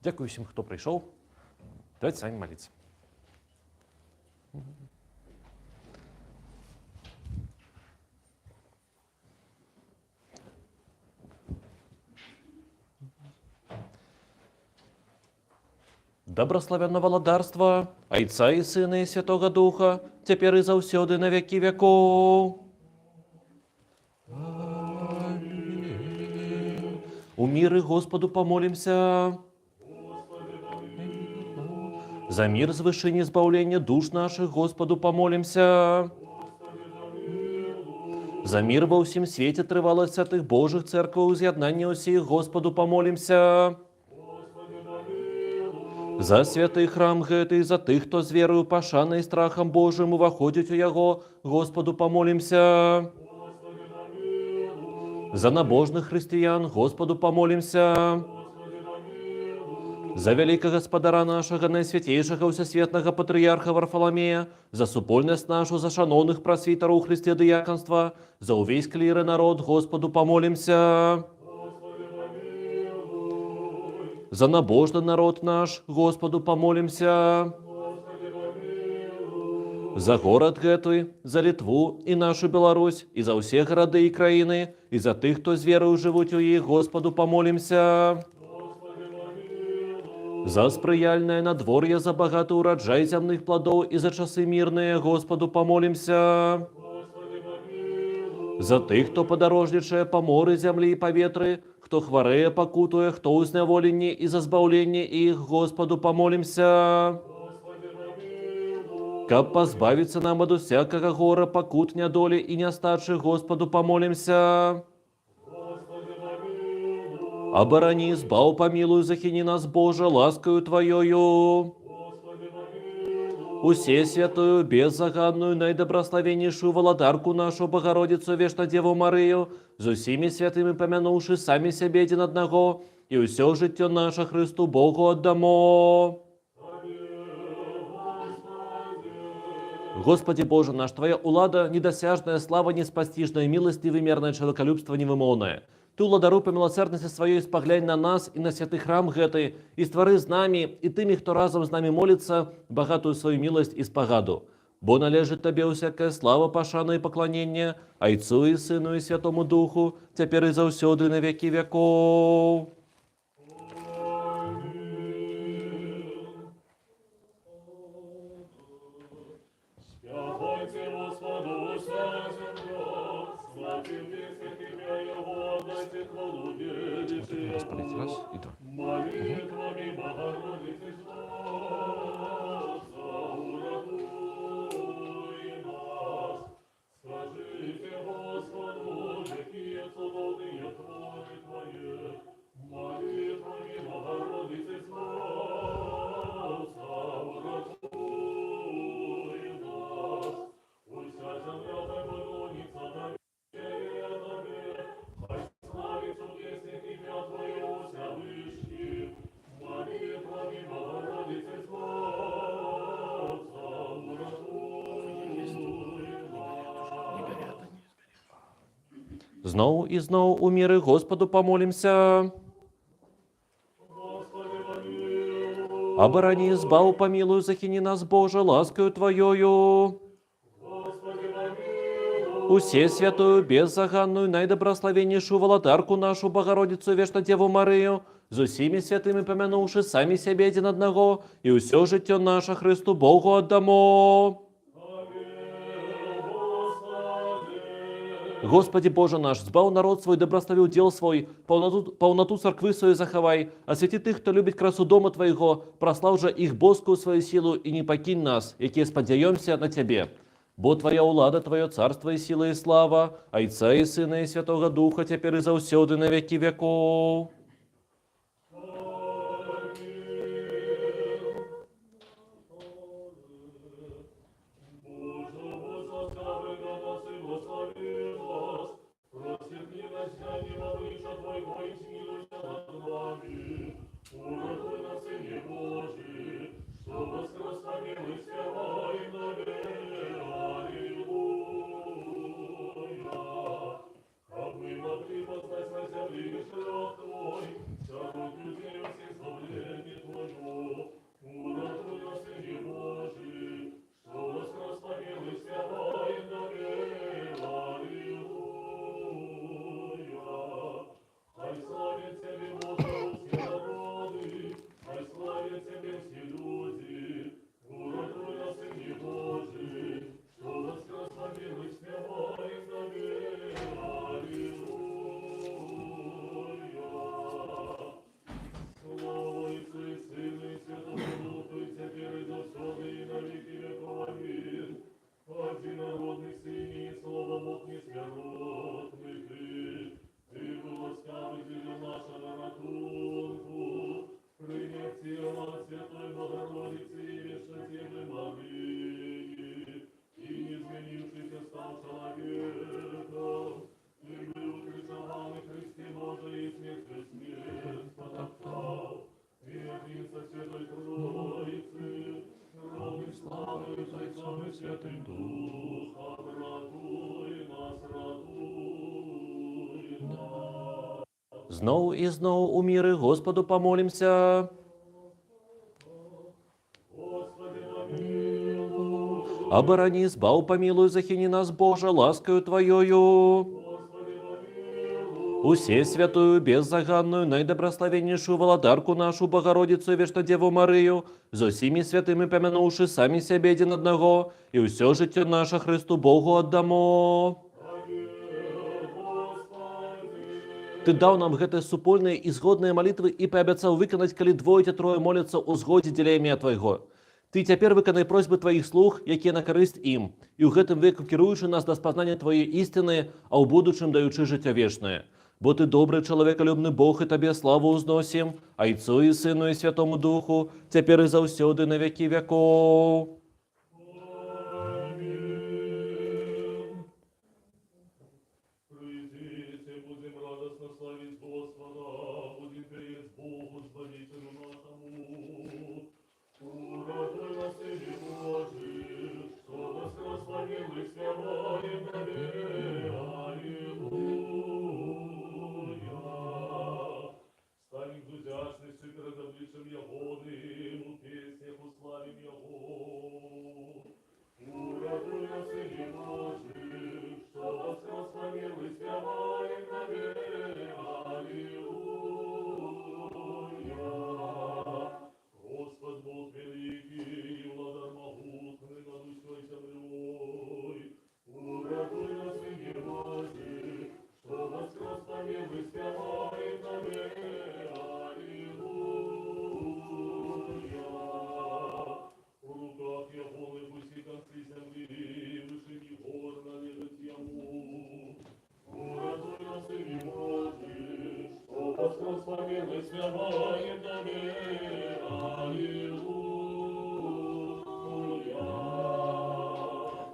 Дякую всім, хто прийшов. Давайте самі молитися. Доброславенного владарства, Отца и Сына и Святого Духа, теперь и завсёды на веки веков. Аминь. У миры Господу помолимся. За мир, звышение, избавление душ наших Господу помолимся. За мир во всем свете трывалость святых Божьих церквей, изъеднание усих Господу помолимся. За святый храм гэты, за тых, хто з верою пашанай страхом Божьим уваходить у яго, Господу помолимся. За набожных христиан Господу помолимся. За великого Господара нашего, наисвятейшего всесветного патриарха Варфоломея, за супольность нашу, за шановных просвитеров Христе диаконства, за увесь клир и народ Господу помолимся. За набожный народ наш Господу помолимся. За город гэты, за Литву и нашу Беларусь, и за все города и краины, и за тых, кто с верою живут у их, Господу помолимся. За сприяльное надворье, за богатый урожай земных плодов и за часы мирные, Господу помолимся. За тых, кто подорожничає по морі, землі і повітрі, хто хвореє, покутує, хто у зневоленні і за збавлення їх, Господу помолимся. Каб позбавиться нам от всякого гора, покут, недоли и неостачи, Господу помолимся. Оборони, избав, помилуй, захини нас, Боже, ласкою Твоею. Усе святую, беззаганную, наидобрословеннейшую владарку нашу Богородицу, вечно Деву Марию, за всеми святыми помянувши сами себе один одного, и усё житье наше Христу Богу отдамо. Господи Боже наш, Твоя улада, недосяжная слава, неспостижная милость, невымерное человеколюбство невымовное. Ты, владару, по милосердности Своей, споглянь на нас и на святый храм гэты, и створи з нами, и тыми, кто разом с нами молится, богатую свою милость и спогаду. Бо належит Тебе всякая слава, пошана и поклонение, Отцу и Сыну и Святому Духу, теперь и завсёды на веки веков. Господи, раз и два. Знову і знову у міри Господу помолимся. Оборони, избав, помилуй, захини нас, Боже, ласкою Твоею. Усе святую, беззаганную, наидобрословеннейшую владарку нашу Богородицу, вечно Деву Марию, за всеми святыми помянувши сами себе один одного, и усё житье наше Христу Богу отдамо. Господи Боже наш, збав народ свой, добрословил дел свой, полноту церкви свою заховай, освети тых, кто любит красу дома Твоего, прослав же их боскую свою силу, и не покинь нас, яке сподяемся на Тебе. Бо Твоя улада, Твое царство и сила и слава, Отца и Сына и Святого Духа, теперь и завсёды на веки веков. Отцом и Святым Духом, радуй нас, радуй нас. Знов і знов у міри Господу помолимся. Оборони, збав, помилуй, захини нас, Боже, ласкою Твоею. Усе святую, беззаганную, наидобрословеннейшую Володарку нашу, Богородицу и Вечно-Деву Марию, за всеми святыми помянувши сами себе один одного, и все житие наше Христу Богу отдамо. Ты дал нам гэты супольные и згодные молитвы и пообещал выконать, коли двое те трое молятся о згоде деля ім'я Твоего. Ты теперь выконай просьбы Твоих слуг, якія на корысть им, и у гэтым веку кіруючы нас до спознания Твоей истины, а у будущем даючи життя вечное. Бо Ты добрый, человеколюбный Бог, и Тебе славу узносим, Отцу и Сыну и Святому Духу, теперь и завсёды на веки веков.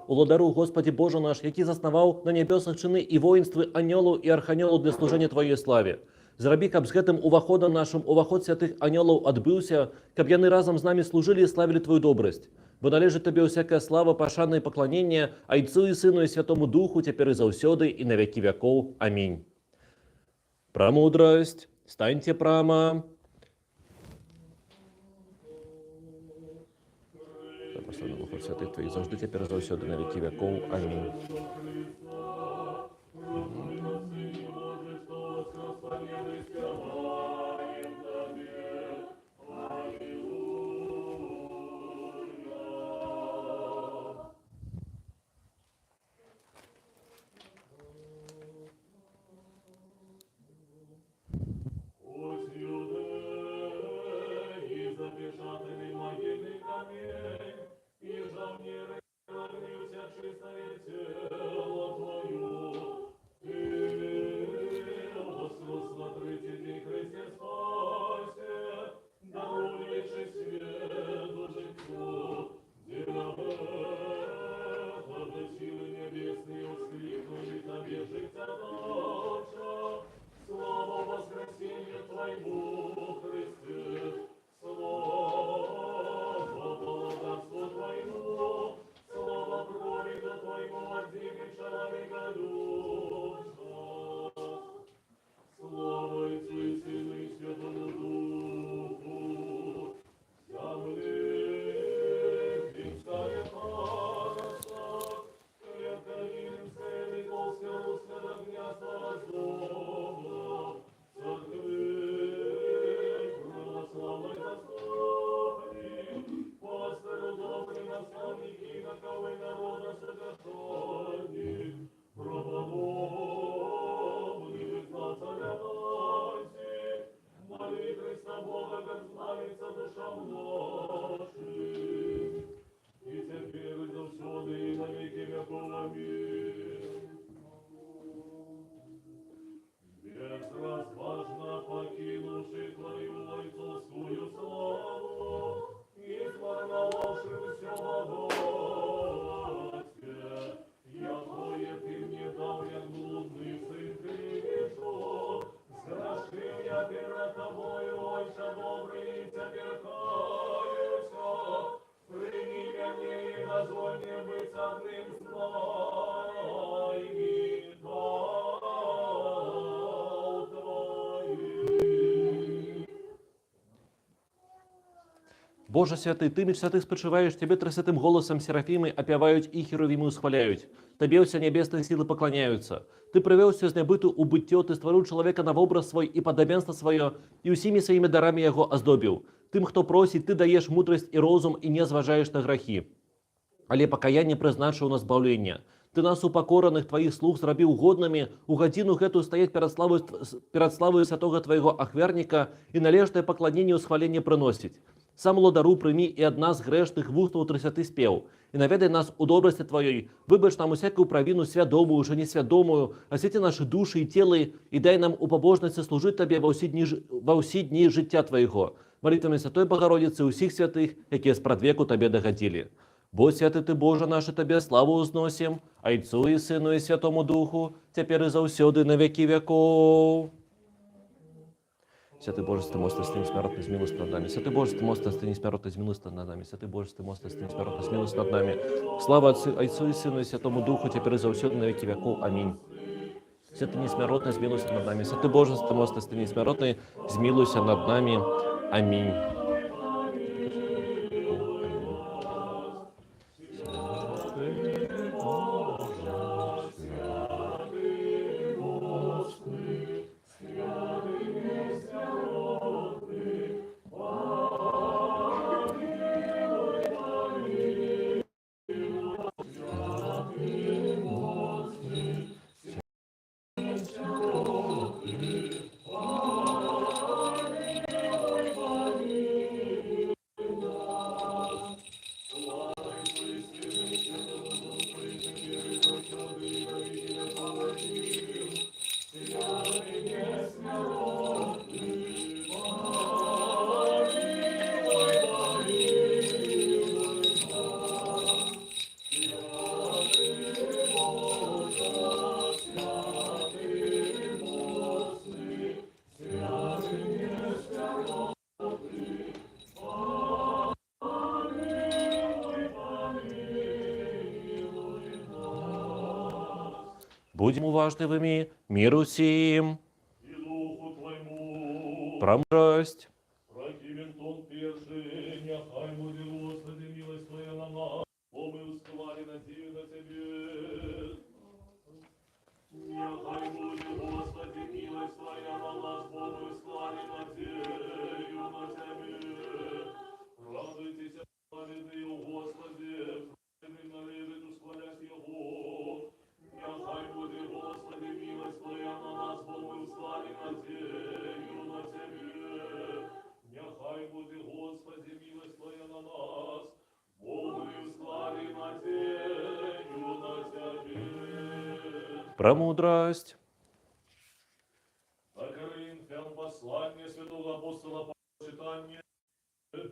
Улодару, Господи Боже наш, який заснаваў на нябёсах чыны і воінствы анёлаў і арханёлаў для служэння Твоей славе. Зрабі, каб з гэтым уваходам нашым уваход святых анёлаў адбыўся, каб яны разам з намі служылі і славілі Твою добрасць. Бо належыць Табе ўсякая слава, пашана і пакланенне, Отцу і Сыну і Святому Духу, цяпер і заўсёды і на векі вякоў. Амінь. Прамудрасць, станьте прама. Прославляй Бога святых Твоих, завжди тепер заўсёды на векі вякоў. Амінь. Боже святий, ти між святих спочиваєш, тебе тридцятим голосом серафіми опівають і херовіми усхваляють. Тобі вся небесні сили поклоняються. Ти привел все з небиту у биття, ти створив чоловіка на образ свій і подобенство своє, і усіми своїми дарами його оздобив. Тим, хто просить, ти даєш мудрость і розум, і не зважаєш на грехи. Але покаяння призначив на збавлення. Ти нас упокорених твоїх слуг зробив годними, у годину гэту стоять перед славою святого твоєго охверника і належне поклонення усхвалення приносить. Сам лодару прийми і од нас грешних вуст утрясяти спів, і наведай нас у добрості Твоєї, вибач нам усяку провину свядомую, уже несвядомую, освяти наші душі і тіли, і дай нам у побожності служити Тобі во всі дні життя Твоєго. Молитвами Святой Богородиці усіх святих, які спрадвеку Тобі догодили. Бо святий Ти, Боже наше, Тобі славу узносим, Отцу і Сину і Святому Духу, тепер і завсюди на веки веков. Святий Боже, ти мостиш стіні смертний, змилуйся над нами. Святий Боже, ти мостиш стіні смертний, змилуйся над нами. Святий Боже, ти мостиш стіні смертний, змилуйся над нами. Слава Отцу і Сину і Святому Духу, тепер і завсюди на веки веков. Амінь. Святий несмертний, змилуйся над нами. Святий Боже, ти мостиш стіні смертний, змилуйся над нами. Амінь. Будем уважливыми, миру сим, и духу твоему. промудрость. Противен тон перший, нехай буде, Господи, милость Твоя на нас, бо мы уставали надею на Тебе. Нехай буде, Господи, милость Твоя на нас, бо мы уставали надею на Тебе. Радуйтесь, праведные, Господи, праведный належит усхвалять Его. Нехай буде, Господи, милость Твоя на нас, бо мы уставали надею на Тебе. Нехай буде, Господи, милость Твоя на нас, бо ми встали надію на Тебе. Промудрость. А Коринфян послання святого апостола Павла читання.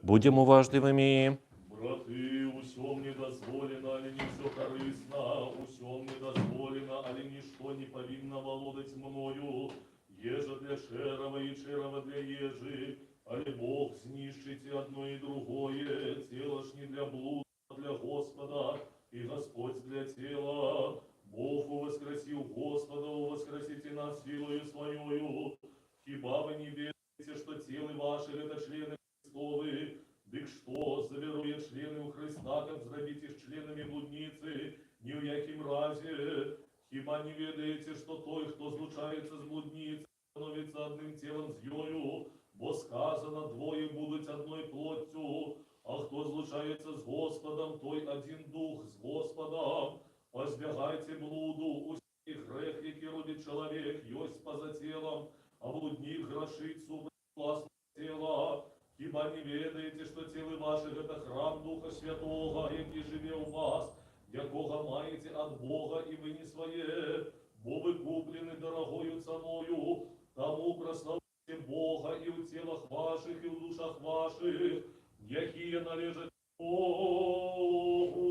Будем уважливыми. Брати, усьом не дозволено, али не все корыстно, усьом не дозволено, али ничто не повинно володать мною, еже для шерова и шерова для ежи, али Бог знищите одно и другое, тело ж не для блуда, а для Господа, и Господь для тела. Бог воскресил Господа, воскресите нас силою своею. Хиба вы не верите, что тело ваши это члены Христовы? Дык что, заверуя члены у Христа, как зробите с членами блудницы, ни в яким разе. Хиба не ведаете, что той, кто злучается с блудницей, становится одним телом с ёю, бо сказано, двое будут одной плотью, а кто злучается с Господом, той один дух с Господом. Позбягайте блуду, усі грех, який робить чоловік, йось поза тілом, а блудник грошицю власне тіла. Хіба не ведаєте, що тіло ваше – это храм Духа Святого, який живе у вас, якого маєте от Бога, і ви не своє, бо ви куплені дорогою ценою, тому прославляйте Бога і у тілах ваших, і у душах ваших, які належать Богу.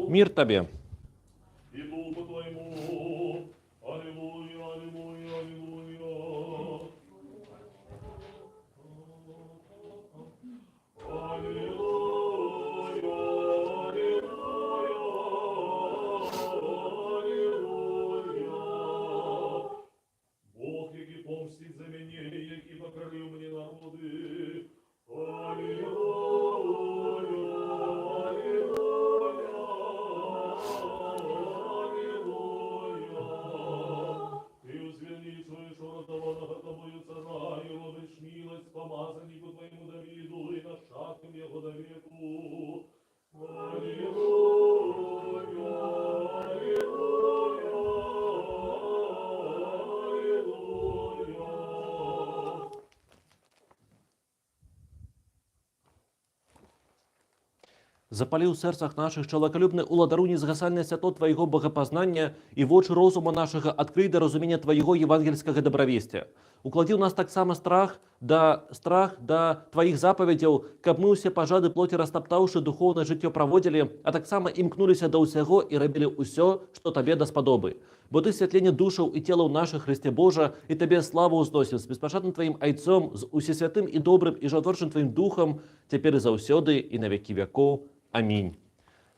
Мир Тебе. И духу Твоему. Аллилуйя, аллилуйя, аллилуйя. Аллилуйя, аллилуйя, помстить за меня, и покорил мне народы. Аллилуйя, аллилуйя, аллилуйя. Ты возвеличиваешь родованного тобою царя, и родишь милость помазаннику твоему Давиду, и нашатым его до веку. Аллилуйя, аллилуйя, аллилуйя. Запали ў сэрцах нашых чалавекалюбны уладару незгасальнае святло Твайго богапазнання і вочы розума нашага адкрый да разумення Твайго евангельскага добравесця. Укладзі ў нас таксама страх да Тваіх запаведзяў, каб мы ўсе пажады плоці растаптаўшы духоўнае жыццё праводзілі, а таксама імкнуліся да ўсяго і рабілі ўсё, што Табе даспадобы. Бо Ты святленне душаў і целаў нашых, Христе Божа, і Табе славу ўзносіў з беспашатным Тваім Айцом, з усесвятым і добрым і жыватворчым Тваім Духам, цяпер і заўсёды і на векі вякоў. Аминь.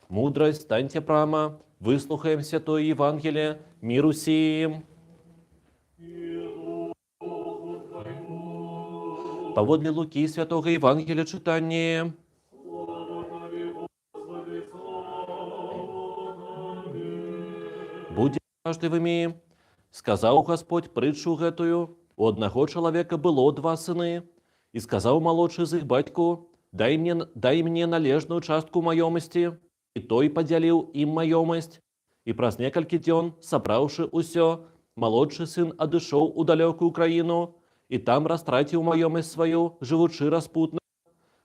Мудрость, станьте прямо, выслухаем Святое Евангелие, миру сим. Поводле Луки Святого Евангелия читание. Будьте важливыми, сказал Господь притчу гэтую, у одного человека было два сыны, и сказал молодший из их батьку, дай мне належную частку маёмасці, і той падзяліў ім маёмасць. І праз некалькі дзён, сабраўшы ўсё, малодшы сын адышоў у далёкую краіну, і там растраціў маёмасць сваю, жывучы распутна.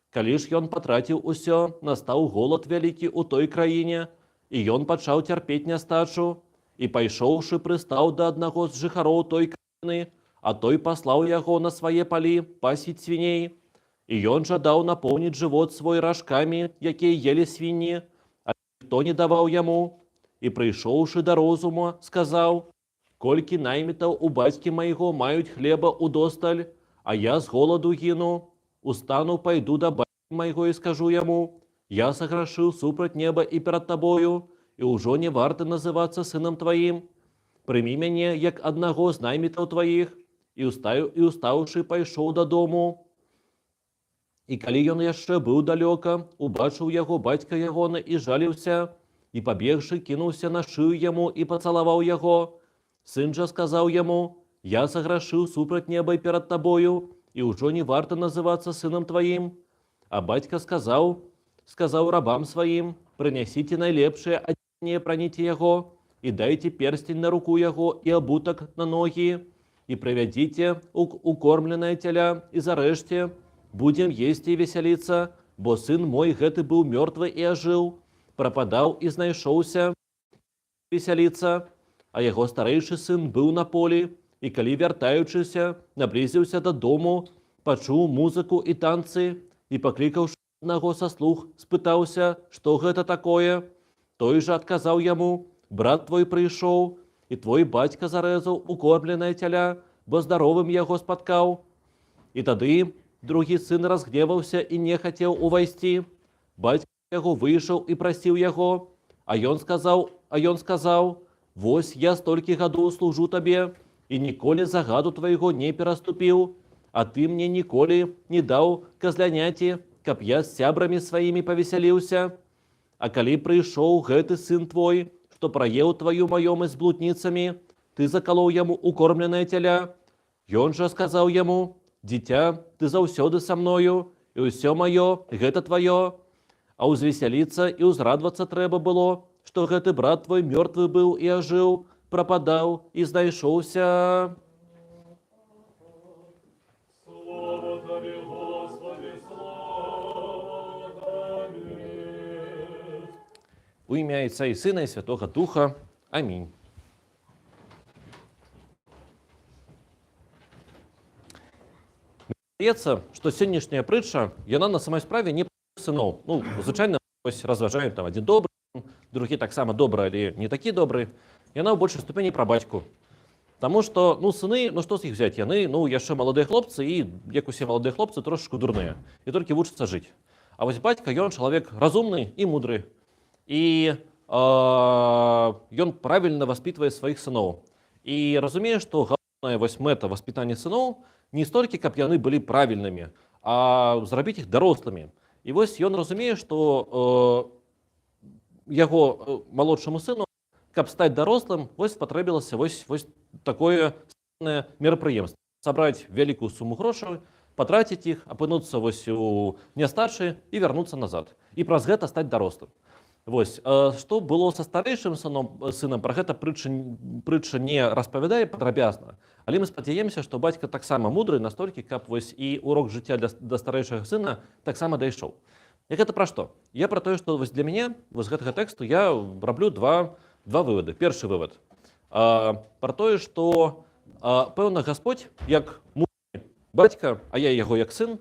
Калі ж ён патраціў усё, настаў голад вялікі ў той краіне, і ён пачаў цярпець нястачу, і пайшоўшы прыстаў да аднаго з жыхароў той краіны, а той паслаў яго на свае палі пасіць свіней. І ён жадаў напоўніць жывот свой ражкамі, якія елі свінні, а ніхто не даваў яму. І прыйшоўшы да розуму, сказаў, колькі наймітаў у бацькі майго маюць хлеба удосталь, а я з голаду гіну. Устану, пайду да бацькі майго і скажу яму, я саграшыў супраць неба і перад табою, і ўжо не варта называцца сынам тваім. Прымі мяне, як аднаго з наймітаў тваіх, і устаўшы, пайшоў дадому. І калі ён яшчэ быў далёка, убачыў яго бацька ягоны і жаліўся, і пабегшы, кінуўся на шыю яму і пацалаваў яго. Сын жа сказаў яму, я саграшыў супраць неба і перад табою, і ўжо не варта называцца сынам тваім. А бацька сказаў рабам сваім, прынясіце найлепшае адзенне, праніце яго, і дайце перстень на руку яго і абутак на ногі, і прывядзіце укормленае цяля і зарэжце, будем есці і весяліцца, бо сын мой гэты быў мёртвы і ажыў, прападаў і знайшоўся весяліцца, а яго старэйшы сын быў на полі, і калі вяртаючыся, наблізіўся дадому, пачуў музыку і танцы, і паклікаўшы аднаго са слуг, спытаўся, што гэта такое. Той жа адказаў яму, брат твой прыйшоў, і твой бацька зарэзаў укормленае цяля, бо здаровым яго спаткаў. І тады другі сын разгневаўся і не хацеў увайсці. Бацька яго выйшаў і прасіў яго, а ён сказаў, вось я столькі гадоў служу табе, і ніколі загаду твайго не пераступіў, а ты мне ніколі не даў казляняці, каб я з сябрамі сваімі павесяліўся. А калі прыйшоў гэты сын твой, што праеў тваю маёмасць з блудніцамі, ты закалоў яму укормленае цяля. Ён жа сказаў яму, дзіця, ты заўсёды са мною, і ўсё маё, гэта тваё. А ўзвесяліцца і ўзрадвацца трэба было, што гэты брат твой мёртвы быў і ажыў, прападаў і знайшоўся. Слава Табе, Господи, слава Табе. У ім'я Отця і Сина і Святого Духа. Амінь. Здаецца, што сённяшняя прытча, яна на самой справе не пра сыноў. Ну, звычайна, ось разважаем, там адзін добры, другі таксама добры, але не такі добры. Яна ў большай ступені пра бацьку. Таму што, сыны, што з іх взяць? Яны, яшчэ маладыя хлопцы і, як усе маладыя хлопцы, трошечку дурныя. І толькі вучацца жыць. А вось бацька, ён чалавек разумны і мудры. І ён правільна васпітвае сваіх сыноў. І разумее, што вось мэта воспитання сыноў не столькі, каб яны былі правільнымі, а зрабіць іх дарослымі. І вось ён разумее, што яго малодшаму сыну, каб стаць дарослым, вось спатрэбілася вось такое мерапрыемства. Сабраць вялікую суму грошаў, патраціць іх, апынуцца вось у нястачы і вярнуцца назад. І праз гэта стаць дарослым. Вось, што было са старэйшым сынам, пра гэта прытча не распавядае падрабязна, але мы спадзяемся, што бацька таксама мудры настолькі, каб вось і урок жыцця да старэйшага сына таксама дайшоў. І гэта пра што? Я пра тое, што вось для мяне вось гэтага тэксту я раблю два вывады. Першы вывад пра тое, што пэўна Гасподзь, як мудры бацька, а я яго як сын,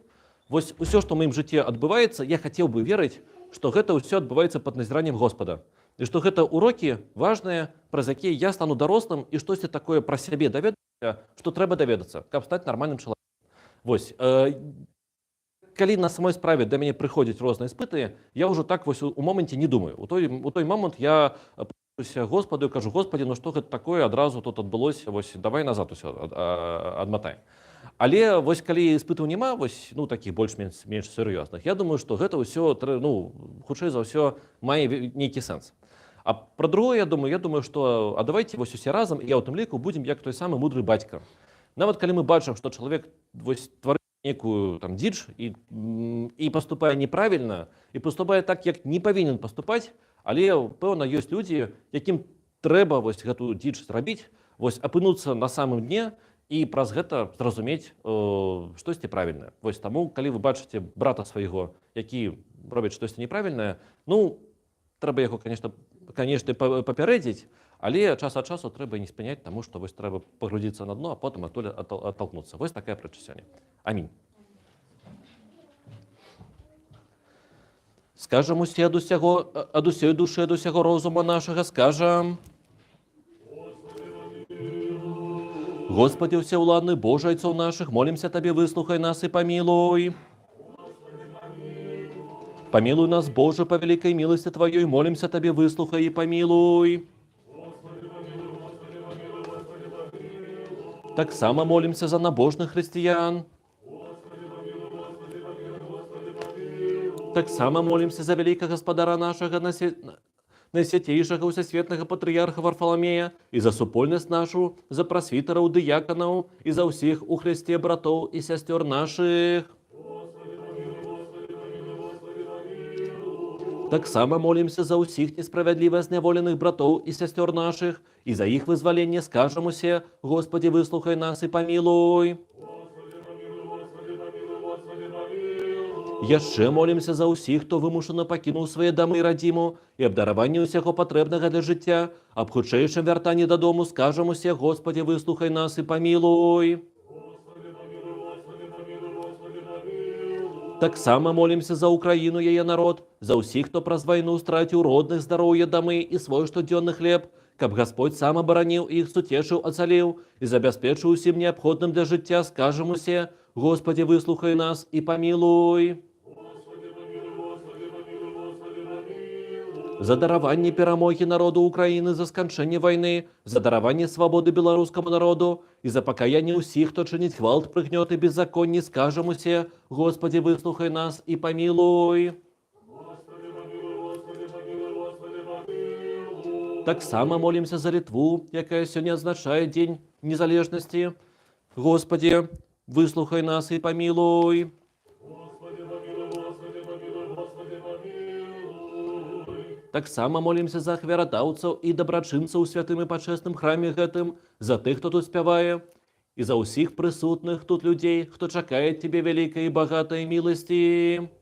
вось усё, што ў маім жыцці адбываецца, я хацеў бы верыць, што гэта ўсё адбываецца пад назіраннем Господа. І што гэта урокі важныя, праз якія я стану дарослым і штосьці такое пра сябе даведацца, што трэба даведацца, каб стаць нармальным чалавекам. Вось, калі на самой справе да мяне прыходзяць розныя іспыты, я ўжо так вось у моменце не думаю. У той момант я просуся Господу і кажу: Господі, ну што гэта такое адразу тут адбылося, вось давай назад усё адматаем. Але вось калі іспытаў няма, вось, ну, такіх больш-менш сур'ёзных, я думаю, што гэта ўсё, ну, хутчэй за ўсё мае нейкі сэнс. А пра другое, я думаю, што давайте вось усе разам, і я ў тым ліку будзем як той самы мудры бацька. Нават калі мы бачым, што чалавек вось тварыць нейкую там дзіч і паступае неправільна, і паступае так, як не павінен паступаць, але пэўна ёсць людзі, якім трэба вось гэту дзіч зрабіць, вось апынуцца на самым дне і праз гэта зразумець штосьці правільнае. Вось таму, калі вы бачыце брата свайго, які робіць штосьці неправільнае, ну, трэба яго, конечно, папярэдзіць, але час ад часу трэба не спыняць, таму што вось трэба пагрузіцца на дно, а потым адтуль адталкнуцца. Вось такая прытча сёння. Амінь. Скажам усе ад усёй душы, ад усяго розума нашага, скажам: Господи, всеуладный Боже, Отцов наших, молимся Тебе, выслухай нас и помилуй. Помилуй нас, Боже, по великой милости Твоей, молимся Тебе, выслухай и помилуй. Так само молимся за набожных христиан. Так само молимся за великого Господара нашего, Найсвятейшего Усесветного Патріарха Варфоломея, і за супольність нашу, за просвітерів, дияконів, і за всіх у Христі братов і сестер наших. Так само молимся за усіх несправедливо зневолених братов і сестер наших, і за їх визволення скажемося: Господи, вислухай нас і помилуй. Яшчэ молимся за ўсіх, хто вымушана пакінуў свае дамы і радзіму, і абдараванне ўсяго патрэбнага для жыцця. Аб хутчэйшым вяртанні дадому скажемося: Господи, выслухай нас і памілуй. Таксама молимся за Украіну, яе народ, за ўсіх, хто праз вайну страціў родных, здароўе, дамы і свой штодзённы хлеб, каб Гасподь сам абараніў іх, суцешыў, ацаліў і забяспечыў усім неабходным для жыцця, скажемося: Господи, выслухай нас і памілуй. За дараванне перамогі народу Украіны, за сканчэнне вайны, за дараванне свабоды беларускаму народу і за пакаянне ўсіх, хто чыніць гвалт, прыгнёт і беззаконні, скажемося: Господи, выслухай нас і памілуй. Таксама молимся за Літву, якая сёння адзначае Дзень незалежнасці. Господи, выслухай нас і памілуй. Таксама молимся за ахвярадаўцаў і дабрачынцаў у святым і пачэсным храме гэтым, за тых, хто тут спявае, і за ўсіх прысутных тут людзей, хто чакае Тебе вялікай і багатай міласці.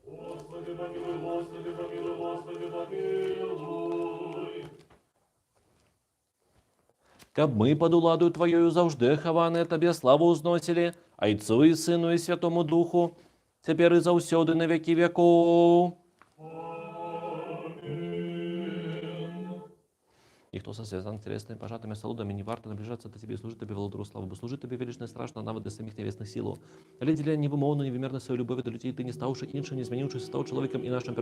Каб мы пад уладою Твоёю заўжды ахаваныя Табе славу ўзносілі, Айцу і Сыну і Святому Духу, цяпер і заўсёды на вякі вякоў. И кто связан телесными пожатыми солодами, не варто наближаться до тебе и служить тебе володару славу, бо служить тебе велично и страшно, навод для самих небесных силу. Але для невимовно, невимерно свою любовь до людей, ты не ставши іншим, не змінившись, став чоловіком і нашим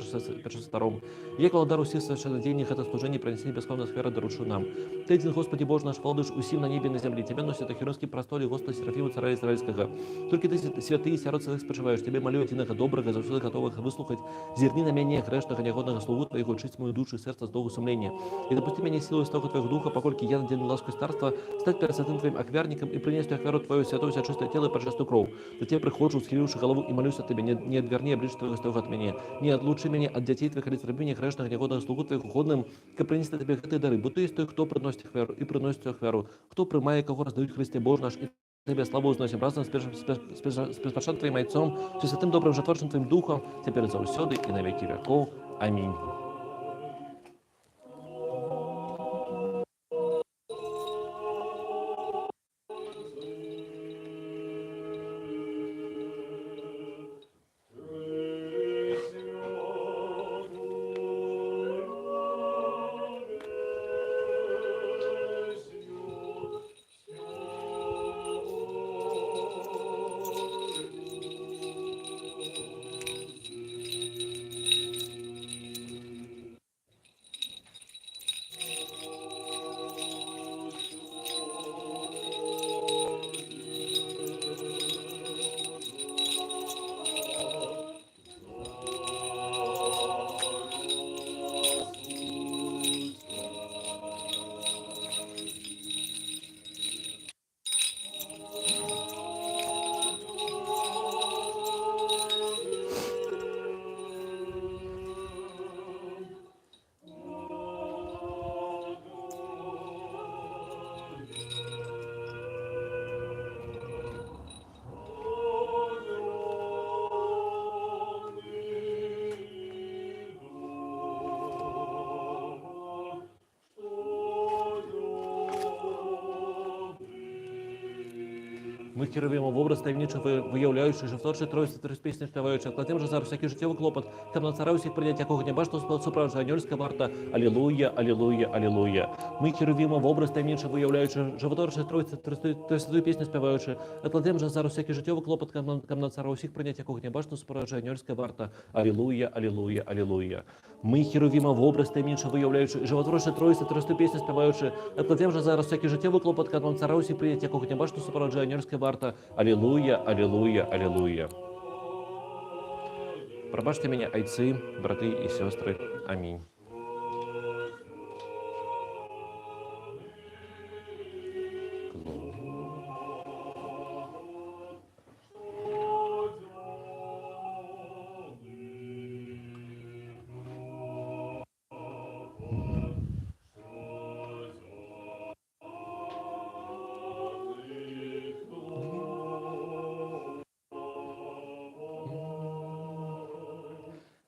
першостаром. Як володар усіх совершеннодійних, это служение пронесение безконной сферы доручу нам. Ты один, Господи Боже наш, володыш усім на небе и на земле. Тебе носит Ахеронский престоле, Господи Серафиму, царя Израильского. Только ты, святый, сярод своих спочиваешь. Тебе молю единого доброго, за всюду готовых выслухать. Зерни на меня грешного, негодного слугу Твоего, очисть мою душу и сердце с долгу сумления. И допусти меня силой стока Твоего духа, покольки я наделен ласку старства, стать перед святым Твоим аквярником и принести аквяру Твою святую, вся чистое тело и прочистую кровь. За Тебя прихожу, схиливши голову и молюсь от Тебя, не отверни обличь Твоего стоих от меня, не отлучи меня от детей Твоих, лиц рабыни грешных, негодных слугу Твоих уходным, как принести Тебе эти дары. Будто есть той, кто приносит аквяру и приносит аквяру, кто примая, кого раздают Христе Боже наш, и Тебе славу узносим, разом с Спасшим Твоим Отцом, со святым добрым жертворчим Твоим Духом, теперь за усёды и на веки веков. Аминь. Ми керуємо в образ таємничий, виявляючи, що в творчій тройці трьохпісні співаючи, а тим же зараз всякий життєвий клопот, там на цара усіх прийняття, якого не бачно супроводжує ангельська варта. Алілуя, алілуя, алілуя. Ми керуємо в образ таємничий, виявляючи, що в творчій тройці тройці пісні співаючи, а тим же зараз всякий життєвий клопот, там на цара усіх прийняття, якого не бачно супроводжує ангельська варта. Алілуя, алілуя, алілуя. Ми керуємо в образ таємничий, виявляючи, животворчі тройці тройці пісні співаючи, а тим же зараз всякий життєвий клопот, там на цара усіх прийняття, якого не бачно супроводжує ангельська варта. Аллилуйя, аллилуйя, аллилуйя. Пробачьте меня, отцы, браты и сестры. Аминь.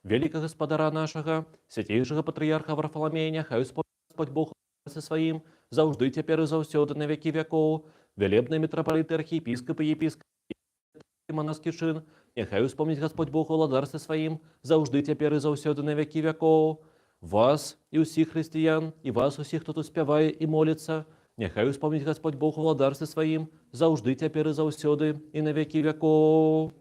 Великого Господара нашего, святейшего патріарха Варфоломея, нехай Господь Бог со своим, завжди тепер і завсёды на веки веков, велебные митрополиты, архиепископы, епископы и монашеский чин, нехай вспомнит Господь Бог владарстве своим, завжди тепер і завсёды на веки веков, вас и усіх християн, и вас усіх, кто тут спеває и молится, нехай вспомнит Господь Бог владарстве своим, завжди тепер і завсёды и на веки веков.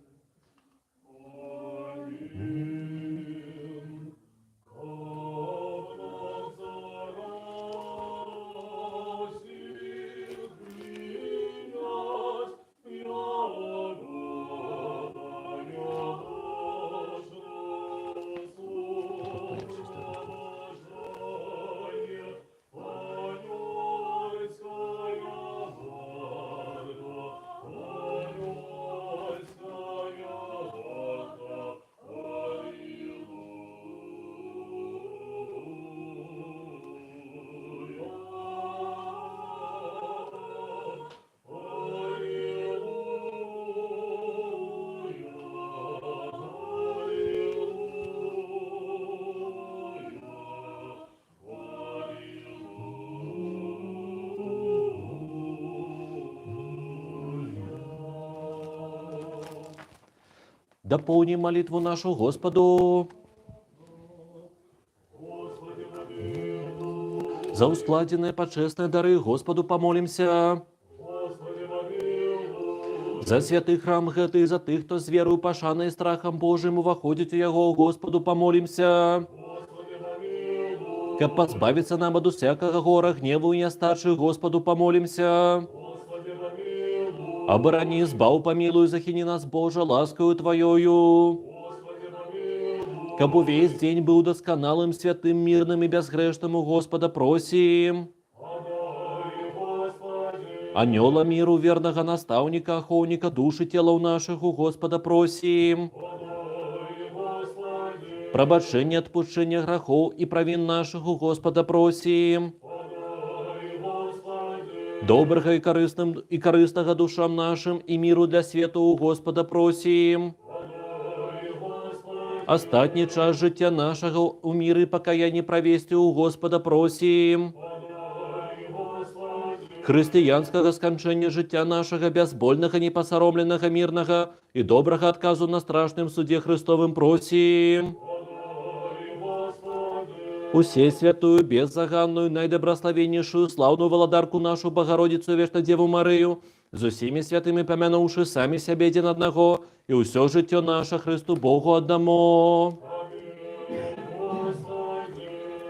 Дополни молитву нашу Господу. За ускладенные почестные дары Господу помолимся. Господи, помилуй. За святый храм гэты и за тых, кто з верою пашанай і страхам Божым уваходзіць у яго, Господу помолимся. Господи, помилуй. Каб позбавиться нам от усякого гора, гневу и нестачи, Господу помолимся. Господи, помилуй. Оборони, избав, помилуй, захини нас, Боже, ласкою Твоею. Господи, помилуй. Каб увесь день был досконалым, святым, мирным и безгрешным, у Господа просим. Подай, Господи. Анёла миру, верного наставника, охотника, души телов наших, у Господа просим. Подай, Господи. Пробачение, отпущение грехов и провин наших, у Господа просим. Подай, Господи. Доброго и корыстного душам нашим и миру для света, у Господа просим. Подай, Господи. Остатний час життя нашого у мирі і покаянні провести, у Господа просим. Подай, Господи. Християнского скончання життя нашого, безбольного, непосоромленного, мирного и доброго отказу на страшном суде Христовым просим. Подай, Господи. Усе святую, беззаганную, найдобрословеннейшую, славную володарку нашу Богородицу, вечно Деву Марию, з усіми святими помянувши самі себе один одного, и усё життя наше Христу Богу отдамо.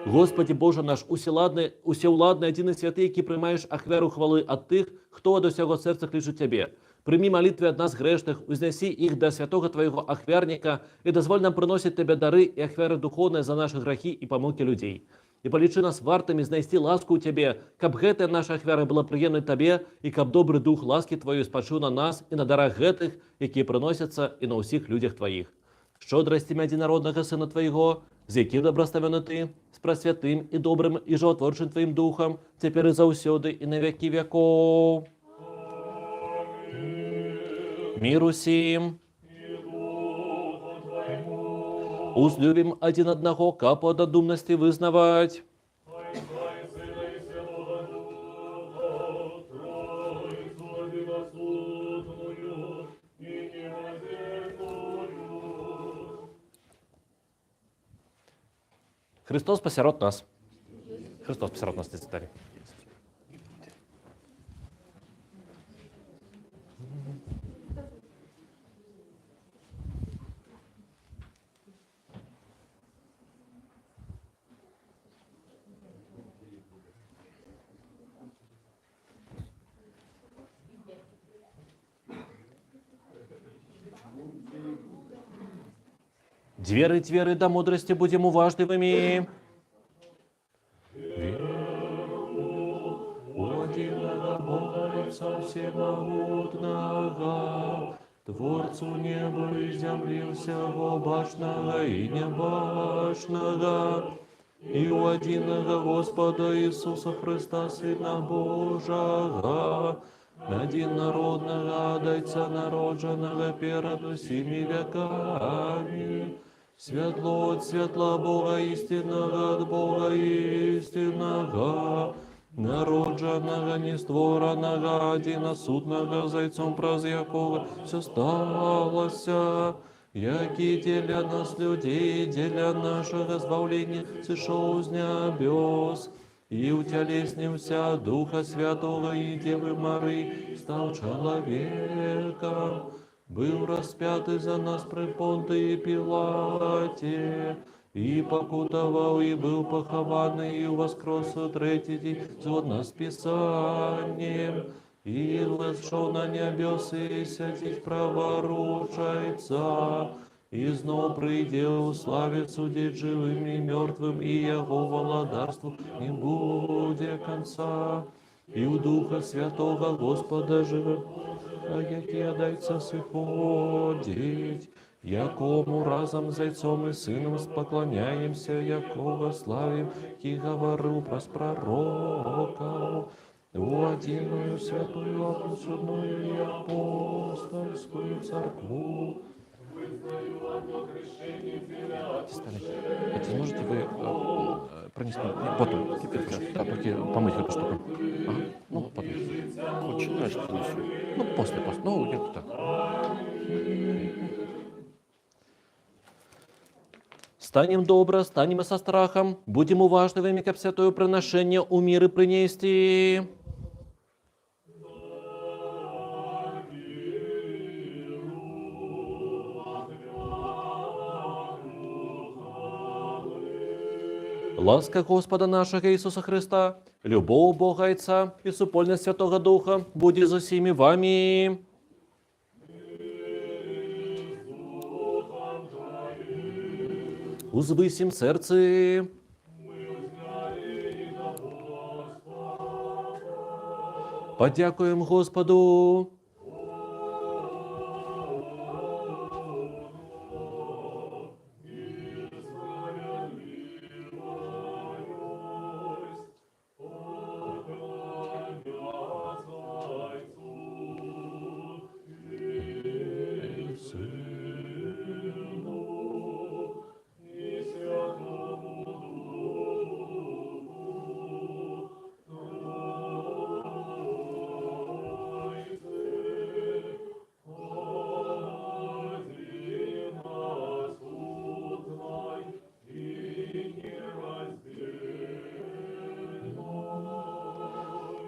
Господи Боже наш, усеуладный, один и святый, який приймаєш ахверу хвали от тих, хто до всього серця кличуть Тебе. Прими молитвы от нас грешных, узнеси их до святого Твоего ахверника и дозволь нам приносить Тебе дары и ахверы духовные за наши грехи и помилки людей. И полечи нас вартами знайти ласку у Тебе, каб гэтая наша ахвяра была приємна Тебе, и каб добрый дух ласки Твоей спочив на нас и на дарах гэтых, які приносяться и на усіх людях Твоих. Щодрості єдинородного Сина Твоего, з яким доброставлено Ти, з просвятим і добрим і животворчим Твоїм Духом, тепер і заусюди, і на веки веков. Мир усім. Узлюбим один одного, капу однодумности вызнавать. Христос посеред нас. Христос посеред нас, цитарі. Двери до мудрости будем уважливыми. Единого Бога Отца Всемогутного, Творцу неба и земли всего башного и небашного, и у единого Господа Иисуса Христа, Сына Божьего, одинородного, Отца народженного перед усіми веками, светло от светла Бога истинного, от Бога истинного, народженного, нестворенного, одиносудного, зайцом проз якого все сталося, який для нас людей, для нашего избавления сошел с небес, и утелеснился Духа Святого и Девы Марии, стал человеком, был распятый за нас при Понтии Пилате, и покутовал, и был похованный, и воскрес в третий день, згодно с Писанием, и взошел на небесы, и сядет праворучайца, и знов прийде у славе судить живым и мертвым, и его владарству не будет конца. И у Духа Святого Господа живе, який дайться сиходить, якому разом з Отцом и Сыном поклоняемся, якого славим, и говорил про пророков, у одиную святую, обрученную и апостольскую церкву. Это сможете вы пронести потом, только помыть эту штуку? Ага, ну потом. Починаешь слушать. Ну после, ну где-то так. Станем добро, станем со страхом, будем уважливыми, как святое приношение у мира принести. Ласка Господа нашего Иисуса Христа, любовь Бога Отца и супольность Святого Духа будет за всеми вами. Узвысим сердце. Подякуем Господу.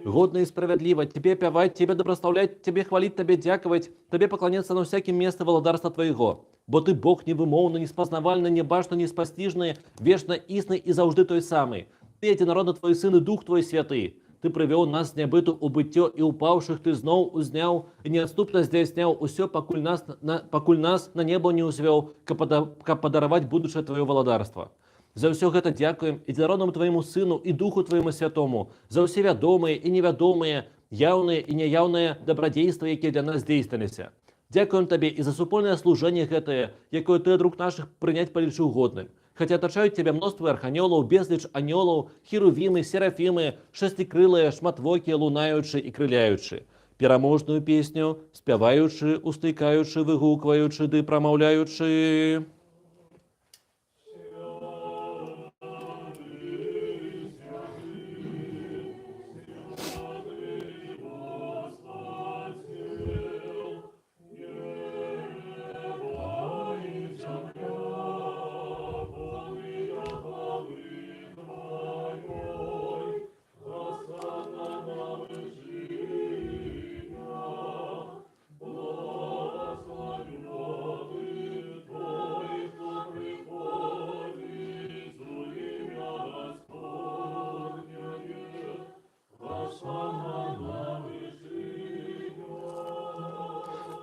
Годно и справедливо Тебе певать, Тебе доброславлять, Тебе хвалить, Тебе дяковать, Тебе поклоняться на всяким месте володарства Твоего. Бо Ты Бог невымовный, неспознавальный, небашный, неспостижный, вечно истный и завжди той самый. Ты единородный Твой Сын и Дух Твой Святый. Ты привел нас с небыту у быттё и упавших Ты знов узнял, и неотступно здійсняв усё, покуль нас на небо не узвел, каб подаровать будущее Твое володарство. За все гэта дякуем единородному Твоему Сыну и Духу Твоему Святому, за все вядомые и невядомые, явные и неявные добродействия, які для нас здійснилися. Дякуем Тебе и за супольное служение гэтае, якое Ты, друг наших, принять полечу угодным. Хотя оточают Тебя множество арханелов, безліч анелов, херувимы, серафимы, шестикрылые, шматвокі, лунаючы и крыляючы. Пераможную песню, спяваючы, устыкаючы, выгукваючы, ды промаўляючы.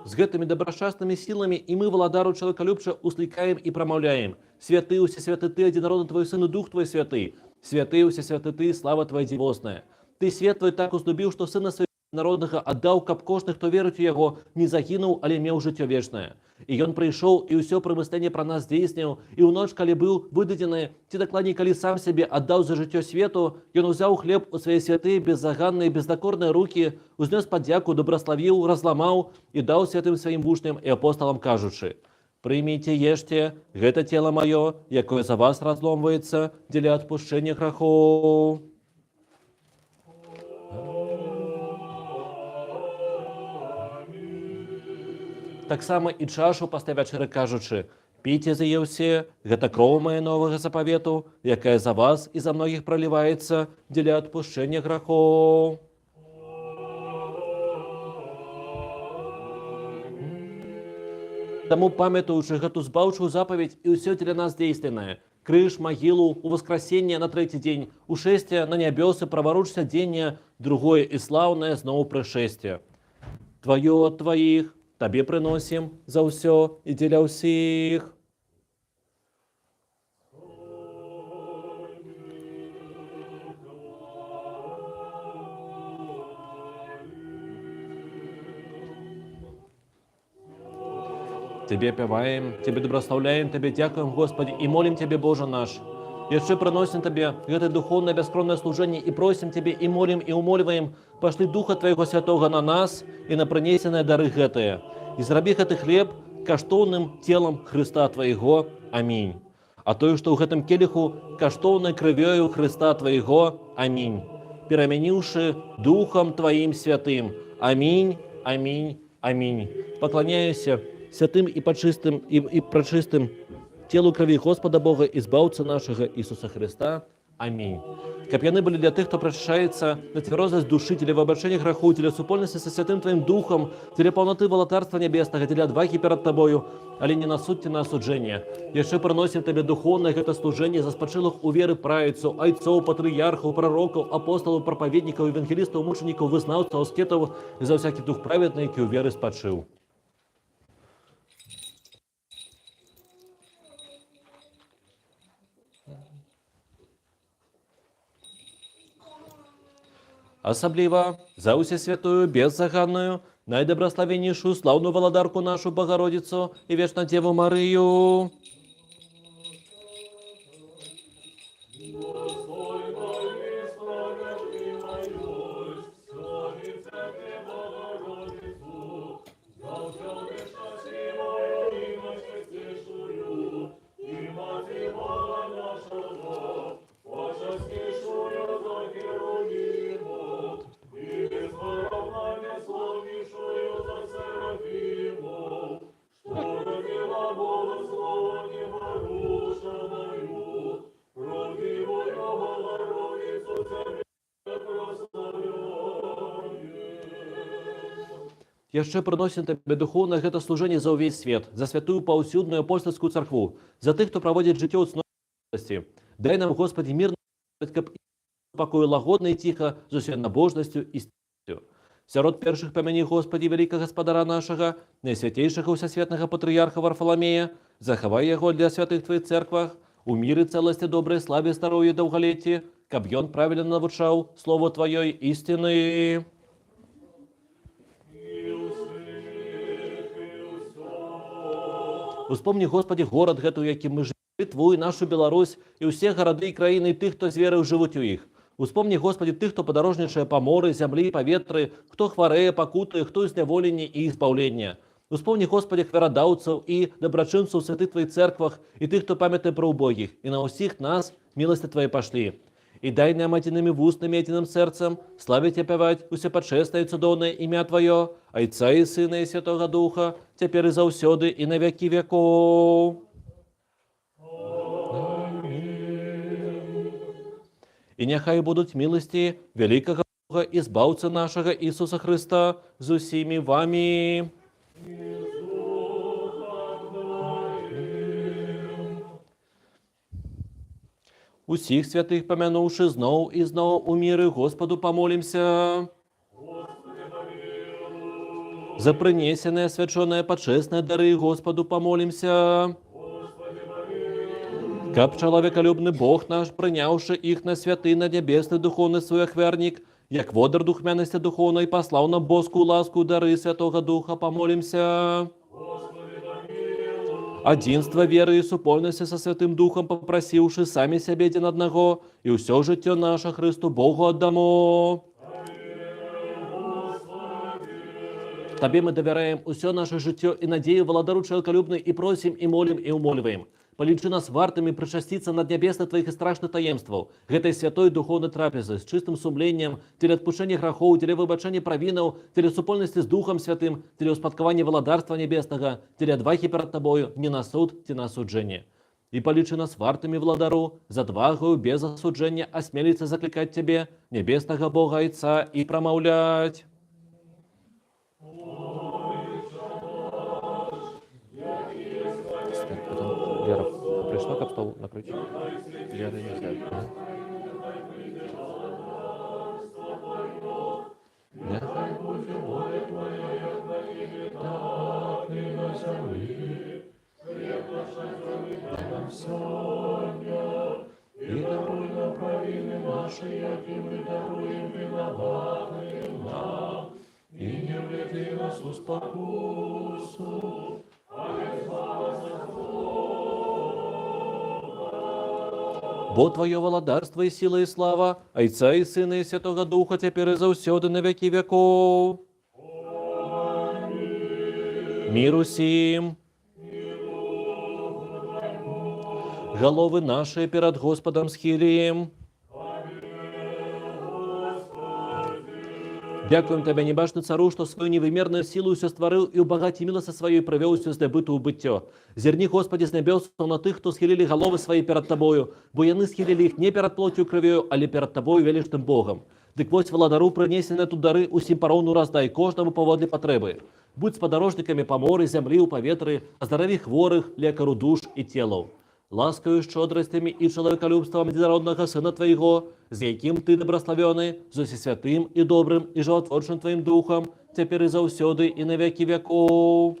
С гэтымі добрашчаснымі силами и мы, владару человеколюбча, услыкаем и промовляем: Святый, усе святы Ты, единородный Твой Сын и Дух Твой Святый. Святый, усе святы Ты, слава Твоя дивосная. Ты свет Твой так узлюбил, что Сына Своего народного отдал, каб кожны, хто верить у Яго, не загинул, але меў жыццё вечное. И Он пришел и усё промысление про нас здійснил, и у ночь, коли был выдадены, ці докладней, коли сам себе отдал за жыццё свету, и Он взял хлеб у своей святые, беззаганные, бездокорные руки, узнес подяку, добрословил, разломал и дал святым своим бушням и апостолам, кажучи: «Примите, ешьте, гэта тело мое, якое за вас разломывается, для отпущения грехов». Так само и чашу пасля вячэры кажучы: «Пейте за яе ўсе, гэта кроў мая новага запавету, якая за вас и за многих проливается для отпущения грехов». Таму, памятаючы гэту збаўчую запаведь и ўсё для нас действенное, крыж, могилу, у воскресенье на третий день, ушествие на небесы, праворучся денье, другое и славное знову пришествие. Твое от Твоих Табе приносим за ўсё и для ўсіх. Тебе певаем, Тебе доброславляем, Тебе дякуем, Господи, и молим Тебе, Боже наш. Яшчэ приносим Тебе гэта духовное бескромное служение и просим Тебе, и молим, и умоливаем, пошли Духа Твоего Святого на нас и на принесенные дары гэтые. И зраби гэты хлеб каштоўным телом Христа Твоего. Аминь. А тое, што ў гэтым келиху каштоўнай крывёю Христа Твоего. Аминь. Пераменіўшы Духом Твоим Святым. Аминь, аминь, аминь. Поклоняюся святым и почистым и прочистым телу крови Господа Бога, избавца нашего Иисуса Христа. Аминь. Каб яны были для тех, кто прощается на тверозость души, для обобщения греху, для супольности со Святым Твоим Духом, для полноты волотарства небесного, для отваги перед Тобою, але не на суд, на осуджение. Еще приносим Тебе духовное это служение за спочилых у веры правицу, айцов, патриархов, пророков, апостолов, проповедников, евангелистов, мучеников, вызнавцев, аскетов, и за всякий дух праведный, у веры спочил. Особливо за усесвятую, беззаганную, найдобрословеннейшую, славную Володарку нашу Богородицу и вечно Деву Марию. Яшчэ прыносім Табе духоўнае гэта служэнне за ўвесь свет, за святую паўсюдную апостольскую царкву, за тых, хто праводзіць жыццё ў цнотнасці. Дай нам, Господи, мир, каб пакою лагодна і ціха, з усёй набожнасцю і стыццю. Сярод першых памяні, Господи, вялікага спадара нашага, найсвятейшага ўсясветнага патрыярха Варфаламея, захавай яго для святых Твоих церквах, у міры, цэласці, добрай славе, здароўі, даўгалецці, каб ён правільна навучаў слово Тваёй істины. Успомни, Господи, город гэту, якім мы жывем, Твою, нашу Беларусь, і ўсе гарады і краіны, і тых, хто з верою жывуць у іх. Успомни, Господи, тых, хто падарожнічае па моры, зямлі, паветры, хто хварэе, пакутуе, хто зняволенні і збаўлення. Успомни, Господи, хварадаўцаў і дабрачынцаў у святых Твоих церквах, і тых, хто памятае пра убогіх, і на ўсіх нас милости Твои пашлі. І дай нам адзінымі вустамі, адзіным сэрцам славіць і пяваць усепачэснае і цудоўнае імя Твоё, Айца і Сына і Святога Духа, цяпер і заўсёды і на вякі вякоў. І няхай будуць міласці вялікага Бога і збаўцы нашага Ісуса Христа з усімі вамі. Усіх святых памянуўшы зноў і зноў у міры Господу памолімся. За прынесеныя свячоныя пачэсныя дары Господу памолімся. Каб чалавекалюбны Бог наш, прыняўшы іх на святы, на нябесны духоўны свой ахвярнік, як водар духмянасці духоўнай, паслаў нам боскую ласку дары Святога Духа памолімся. Адзінства веры і супольнасці са Святым Духом папрасіўшы самі сябе адзін аднаго, і ўсё жыццё наша Христу Богу аддамо. Табе мы давяраем усё наше жыццё і надзею валадару чалавекалюбнай і просім, і молім, і ўмольваем. Палічы нас вартымі прычасціцца над нябесных Твоих і страшных таемстваў, гэтай святой духоўнай трапезы, з чыстым сумленнем, дзеля адпушчэння грахоў, дзеля выбачэння правінаў, дзеля супольнасці з Духам Святым, дзеля ўспадкавання валадарства нябеснага, дзеля адвагі перад Табою, не на суд ці на асуджэнне. І палічы нас вартымі владару, з адвагаю, без асуджэння, асмеліцца заклікаць Цябе, нябеснага Бога Айца, і прамаўляць. Вера пришла, как стол накрыть? Вера нельзя. Нехай буде воля Твоя, як на небі, так і на землі. Хліб наш насущний дай нам сьогодні, і даруй нам провини наші, які ми даруємо винуватим нам. І не введи нас у спокусу, але збав нас від зла. Бо Твое валадарство і сила і слава, Айца і Сына і Святого Духа, цяпер і заўсёды на вякі вякоў. Мир усім. Головы наши перед Господом схилим. Дякуем Тебе, небашный цару, что свою невымерную силу все створил и убогати милость свою и привел все здобытую быттё. Зерни, Господи, с небес на тых, кто схилили головы свои перед Тобою, бо яны схилили их не перед плотью и кровью, али перед Тобою величным Богом. Дык вось владару принесены тут дары усім парону раздай, кожному поводле потребы. Будь с подорожниками по морю, землі, у поветры, оздорові хворых, лекару душ и телов. Ласкою щодростями и человеколюбством единородного Сына Твоего, с яким Ты добрословенный, за всесвятым и добрым и животворчим Твоим Духом, теперь и заусёды и на веки веков.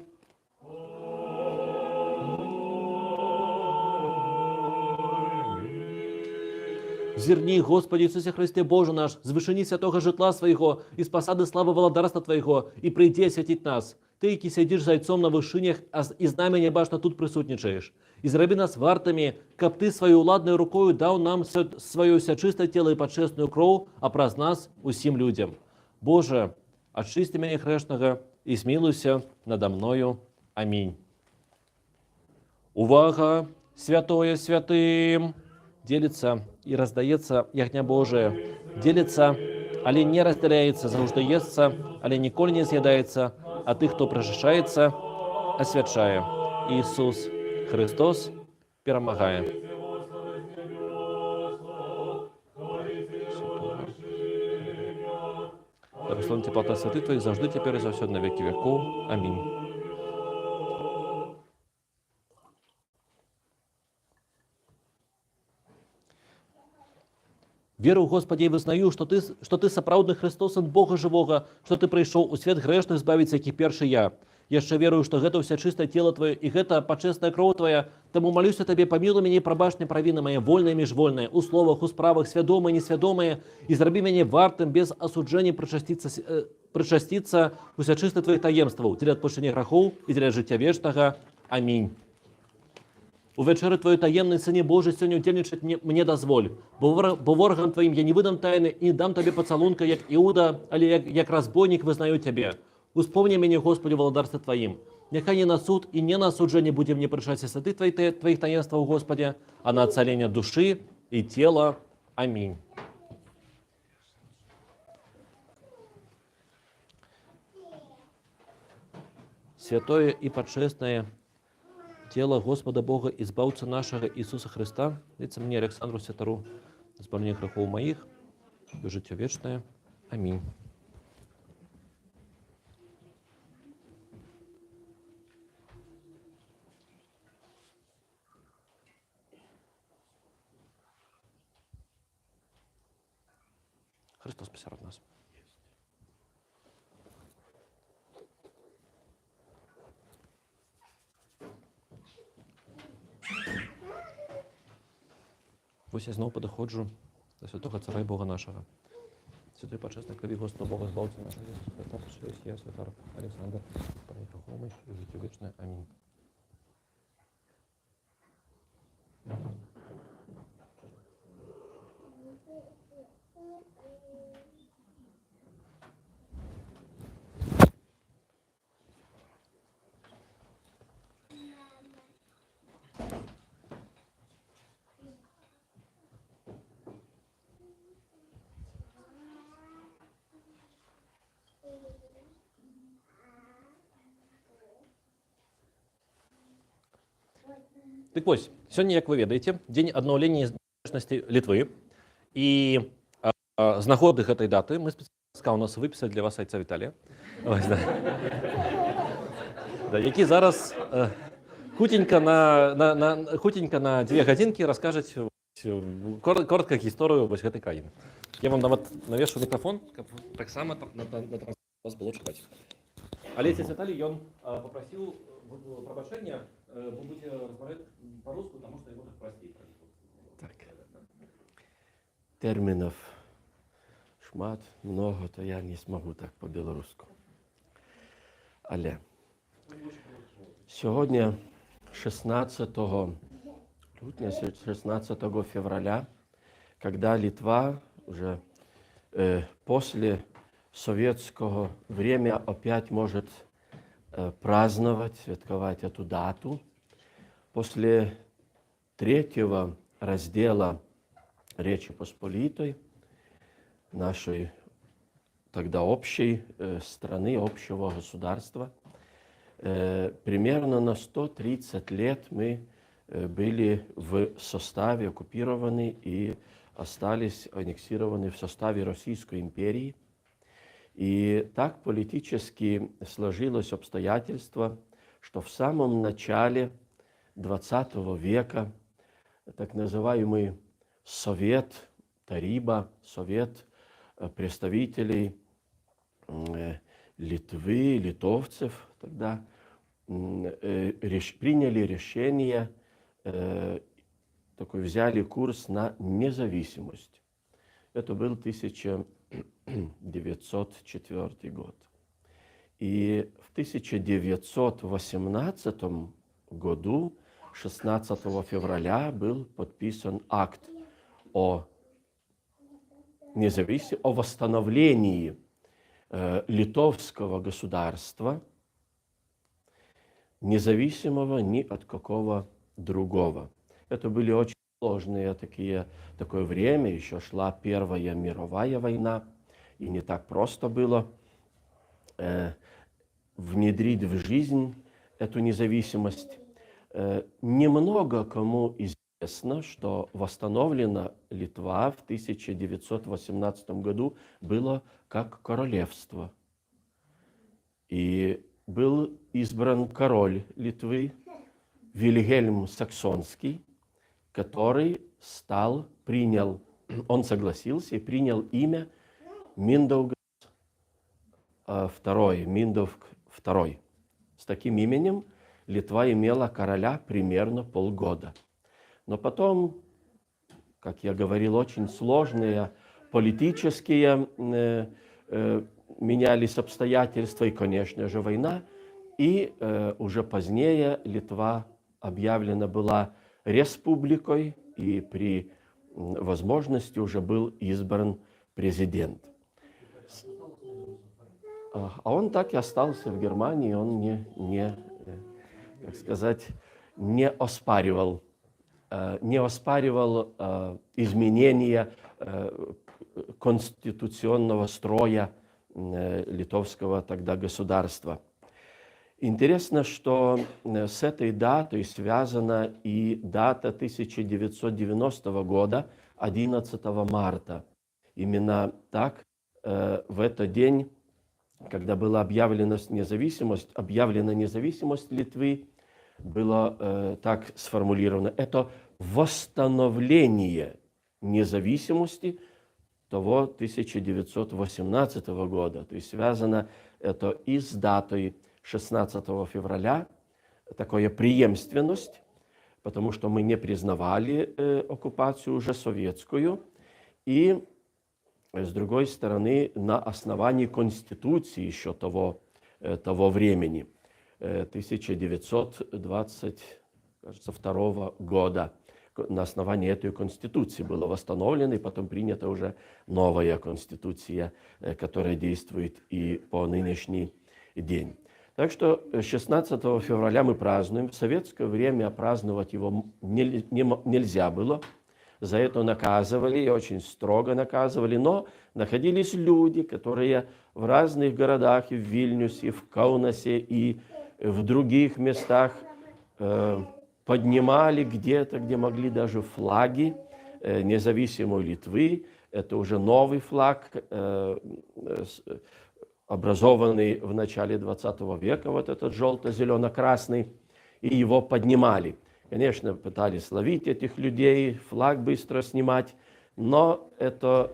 Зерни, Господи Иисусе Христе Боже наш, з вышини святого житла Своего, из посады славы володарства Твоего, и прийди освятить нас. Ты, які сидишь зайцом на вышинях, и знамя небашно тут присутничаешь. И зроби нас вартами, каб Ты свою ладною рукою дал нам свое всячистое тело и подчестную кров, а праз нас усім людям. Боже, очисти меня грешного и смилуйся надо мною. Аминь. Увага, святое святым! Делится и раздается ягня Божия. Делится, але не разделяется, завжди естся, але ніколи не з'їдається, а тих, хто причащається, освячає. Ісус Христос перемагає. Благословен теплота святых Твоих завжди, тепер і завсёды на веки веков. Аминь. Веру, Господи, и вызнаю, что ты сапраўдны Христос, Сын Бога живого, что Ты прийшов у свет грешных збавіць, якіх першы я. Яшчэ верую, что гэта ўся чыстае тело Твое, и гэта пачэсная кроў Твоя. Таму молюся Табе, помилуй мяне, прабач мне правіны мае, вольныя і міжвольныя, у словах, у справах, свядомыя, несвядомыя, і зрабі мяне вартым без асуджэння прычасціцца ўся чыстае Твоих таемстваў, дзеля адпушчэння грахоў і дзеля жыцця вечнага. Аминь. У вечеры Твоей таемной, Сыне Божий, сегодня удельничать мне дозволь, бо ворогам Твоим я не выдам тайны и не дам Тебе поцелунка, як Иуда, али як разбойник вызнаю Тебе. Успомни меня, Господи, володарстве Твоим. Нехай не на суд и не на осуждение будем не пришаться святы Твоих таинств, Господи, а на оцеление души и тела. Аминь. Святое и подчестное тело Господа Бога, избавца нашего Иисуса Христа, лица мне, Александру Святару, избавление грехов моих, и житие вечное. Аминь. Христос посеред нас. Ось я знову подоходжу до святого Царя і Бога нашого. Святой почесной крови Господа Бога, збавця нашого Ісуса Христа, пришелись я, святар Александр, проникал помощь и житие вечное. Аминь. Так ось, сьогодні, як ви ведаєте, День аднаўлення незалежнасці Літвы. І з нагоды гэтай даты мы спецыяльна у нас выпісалі для вас айца Віталія. Ось, да. Да, які зараз хутенька на 2 гадзінкі раскажаць коротка гісторыю вось гэтай краіны. Я вам нават навешу мікрафон, каб таксама на вас было чуваць. Але отец Виталий, он попросил пробачения, вы будете разговаривать по-русски, потому что его так простить. Так. Терминов шмат, много, то я не смогу так по-белорусски. Але сьогодні 16 грудня, 16 февраля, когда Литва уже после советского времени опять может праздновать, святковать эту дату, после третьего раздела Речи Посполитой, нашей тогда общей страны, общего государства. Примерно на 130 лет мы были в составе оккупированы и остались аннексированы в составе Российской империи. И так политически сложилось обстоятельство, что в самом начале XX века так называемый Совет Тариба, Совет представителей Литвы, литовцев тогда приняли решение, такой взяли курс на независимость. Это был 1904 год. И в 1918 году, 16 февраля, был подписан акт о восстановлении литовского государства, независимого ни от какого другого. Это были очень сложные такое время, еще шла Первая мировая война, и не так просто было внедрить в жизнь эту независимость. Немного кому известно, что восстановлена Литва в 1918 году было как королевство. И был избран король Литвы Вильгельм Саксонский, который он согласился и принял имя Миндаугас II, Миндауг II. С таким именем Литва имела короля примерно полгода. Но потом, как я говорил, очень сложные политические менялись обстоятельства и, конечно же, война. И уже позднее Литва объявлена была республикой, и при возможности уже был избран президент. А он так и остался в Германии, он не оспаривал изменения конституционного строя литовского тогда государства. Интересно, что с этой датой связана и дата 1990 года, 11 марта. Именно так в этот день, когда была объявлена независимость Литвы, было так сформулировано. Это восстановление независимости того 1918 года. То есть связано это и с датой 16 февраля, такая преемственность, потому что мы не признавали оккупацию уже советскую, и с другой стороны, на основании Конституции еще того времени, 1922 года, на основании этой Конституции было восстановлено, и потом принята уже новая Конституция, которая действует и по нынешний день. Так что 16 февраля мы празднуем. В советское время праздновать его нельзя было. За это наказывали, и очень строго наказывали. Но находились люди, которые в разных городах, и в Вильнюсе, и в Каунасе, и в других местах поднимали где-то, где могли, даже флаги независимой Литвы. Это уже новый флаг, образованный в начале 20 века, вот этот желто-зелено-красный, и его поднимали. Конечно, пытались ловить этих людей, флаг быстро снимать, но это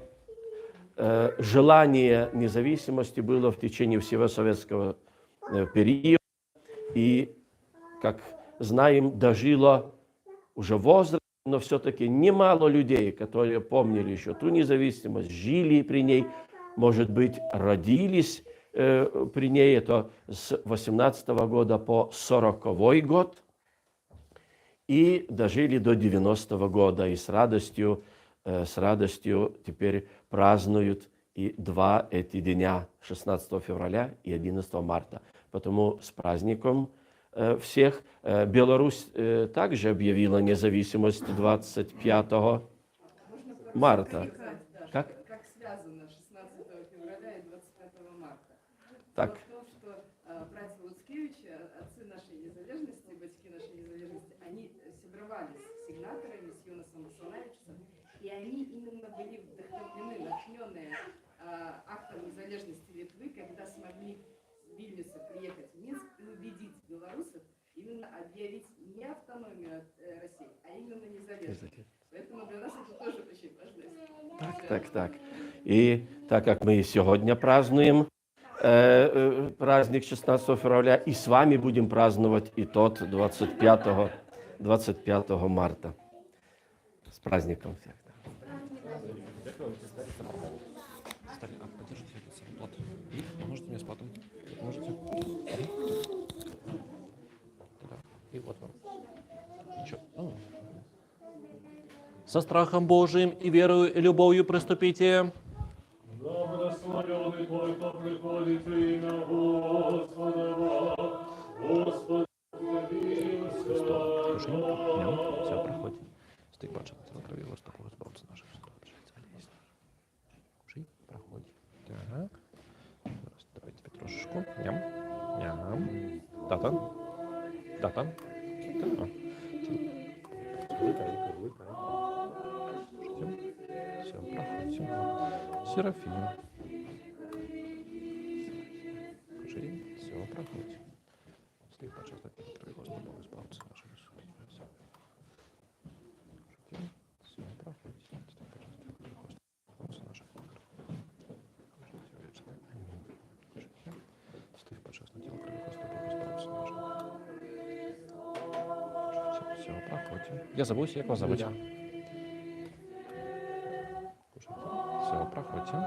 желание независимости было в течение всего советского периода, и, как знаем, дожило уже возраст, но все-таки немало людей, которые помнили еще ту независимость, жили при ней, может быть, родились при ней, это с 18 года по 40 год, и дожили до 90 года, и с радостью теперь празднуют и два эти дня, 16 февраля и 11 марта. Потому с праздником всех. Беларусь также объявила независимость 25 марта. Как связано 16 февраля и 25 Так. в том, что братья Луцкевичи, отцы нашей незалежности, батьки нашей незалежности, они собрались с сигнаторами, с Йонасом Басалавичем, и они именно были вдохновлены, начненные актом незалежности Литвы, когда смогли с Вильнюса приехать в Минск и убедить белорусов именно объявить не автономию от России, а именно незалежность. Поэтому для нас это тоже очень важно. Так. И так как мы сегодня празднуем праздник 16 февраля, и с вами будем праздновать и тот 25 марта. С праздником всех. Подержите этот самый плат. Можете мне с платом? Можете? Да. И вот вам. Ничего. Со страхом Божиим и верою и любовью приступите. Благословенный Твой, кто приходит в имя Господа, Господи, Все, проходит. Стык бачит, на крови Господа, избавься наших Кушай, проходит. Так. Давайте трошечку. Ням. Дата. Все, проходим. Серафим. Кушай, все, проходит. Стык бачит, на крови Господа, избавься наших Все, проходит. Стыв почестно тело крови Господа, избавься наших. Все, проходим. Я забудь, як вас забыть. Все, проходим.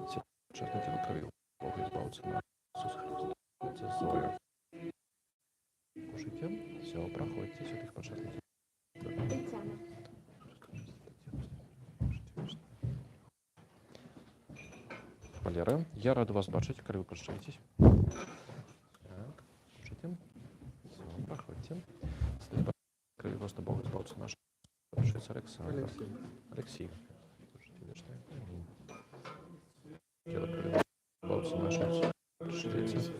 Все, почестно тело крови Бога, избавься наших. Иисус Христос. Зоя. Кушайте. Все, проходите. Святых почестно тело. Валера, я рад вас бачить, коли ви прощаєтесь. Так, кушайте. Все, проходьте. Коли просто Бог избавится наш. Прощается Александр. Алексей. Слушайте, вечное. Тело коли избавится наш. Прощается Денис.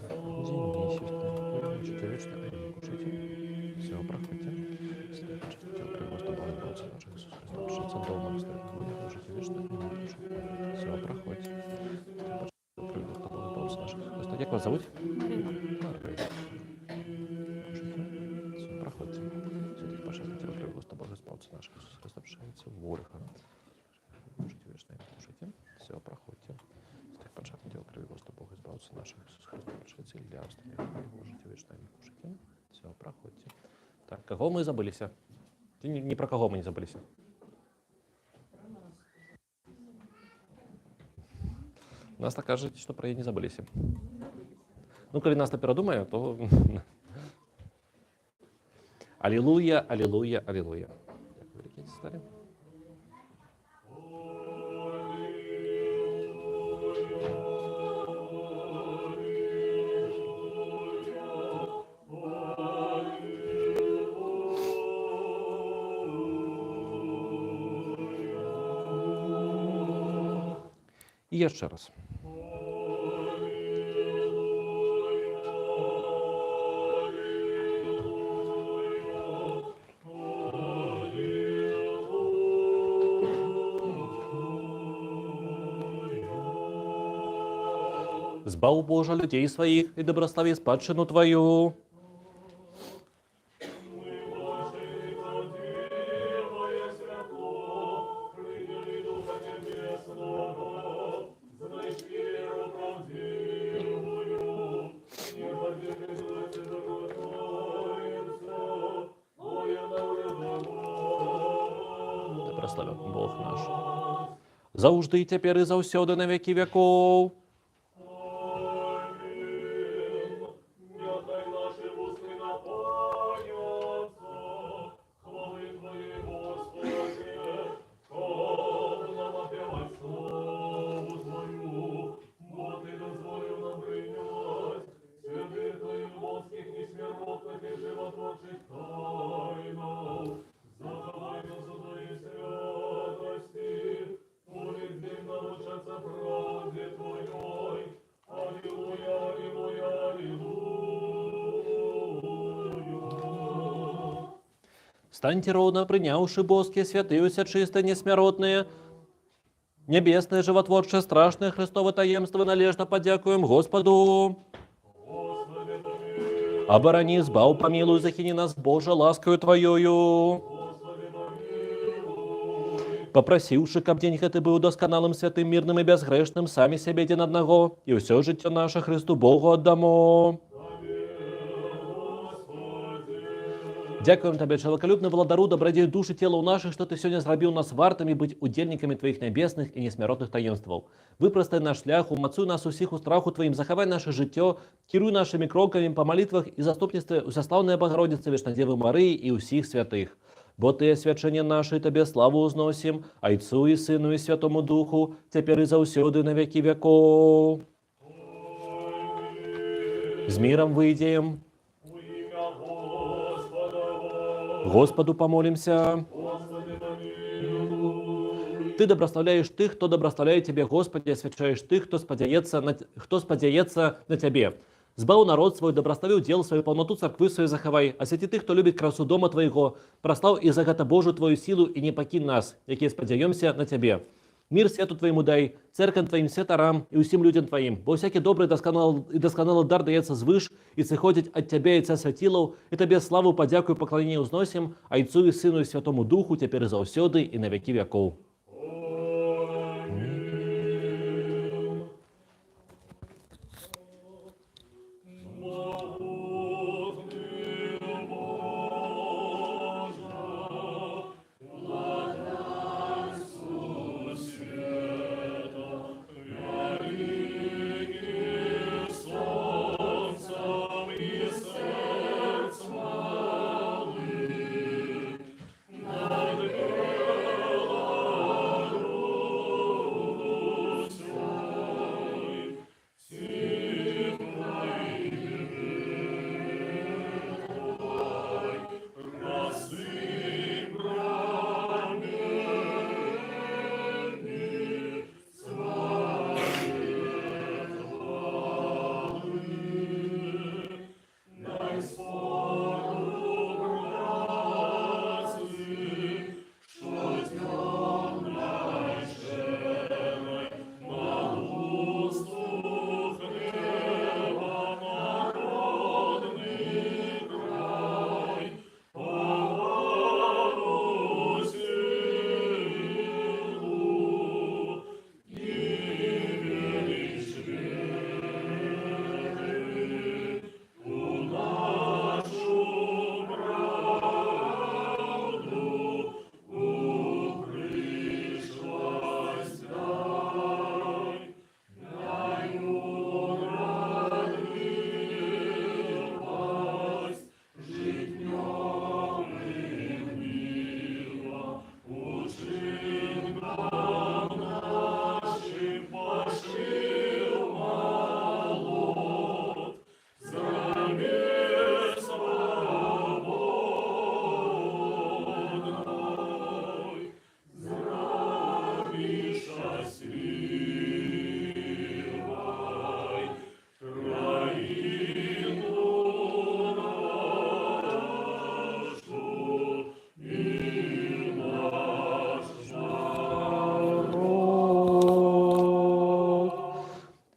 Слушайте, вечное. Кушайте. Все, проходьте. Тело коли просто Бог избавится наш. Иисус Христос. Прощается дома. Слушайте, вечное. Все, проходьте. Як вас зовут? Все, проходите. Святых пожалуйста, тело крови Господа Бога, избавься наших. Иисус Христос пшеница Вольха. Кушайте вечное, кушайте. Все, проходите. Святых пожалуйста, тело крови Господа Бога, избавься наших. Иисус Христос пшеница Илья. Кушайте вечное, кушайте. Все, проходите. Так, кого мы забылись? Ни про кого мы не забылись. Нас так кажуть, що про її не забылись. Ну, коли нас тепер думає, то... Аллилуйя, аллилуйя, аллилуйя. Так, великі стали. І ще раз. Збав, Боже, людей своих и доброслови спадщину Твою. Добрословен Бог наш. Завжди, тепер і завсюди на веки веков. Правде Твоей. Станьте ровно, принявши боски, святыюся чистые, несмиротные, небесное, животворчее, страшное Христово таемство, належно подякуем Господу. Оборони, збав, помилуй, захини нас, Боже, ласкою Твоею. Попросивши, каб день гэты быў досканалым, святым, мирным и безгрешным, сами себе один одного, и все життя наше Христу Богу отдамо. Дякуем Тебе, человеколюбный владару, добродею души тела у наших, что Ты сегодня зрабіў нас вартами быть удельниками Твоих небесных и несмяротных таемстваў. Выпростай наш шлях, умацуй нас усіх у страху Твоим, захавай наше жыццё, кіруй нашими кроками по молитвах и заступництве усяславная Богородица, Вечнодевы Марии и усіх святых. Бо Ты, свячение наше, Тебе славу узносим, Отцу и Сыну и Святому Духу, теперь и заўсёды на веки веков. С миром выйдем. Господу помолимся. Ты доброславляешь тых, кто доброславляет Тебе, Господи, освящаешь тых, кто спадзяецца на Тебе. Збаў народ свой, доброславіў дел свой, полноту церквы своей захавай, освяти тых, кто любит красу дома Твоего, прослав и за гэта Божию Твою силу, и не покинь нас, якія спадзяёмся на Тебе. Мир свету Твоему дай, церквам Твоим святарам и усім людям Твоим, бо всякий добрый и досконалый дар даецца звыш, и сыходить от Тебя и Ця святилов, и Тебе славу, подяку и поклонение узносим, Отцу и Сыну и Святому Духу, теперь и заўсёды, и на веки веков.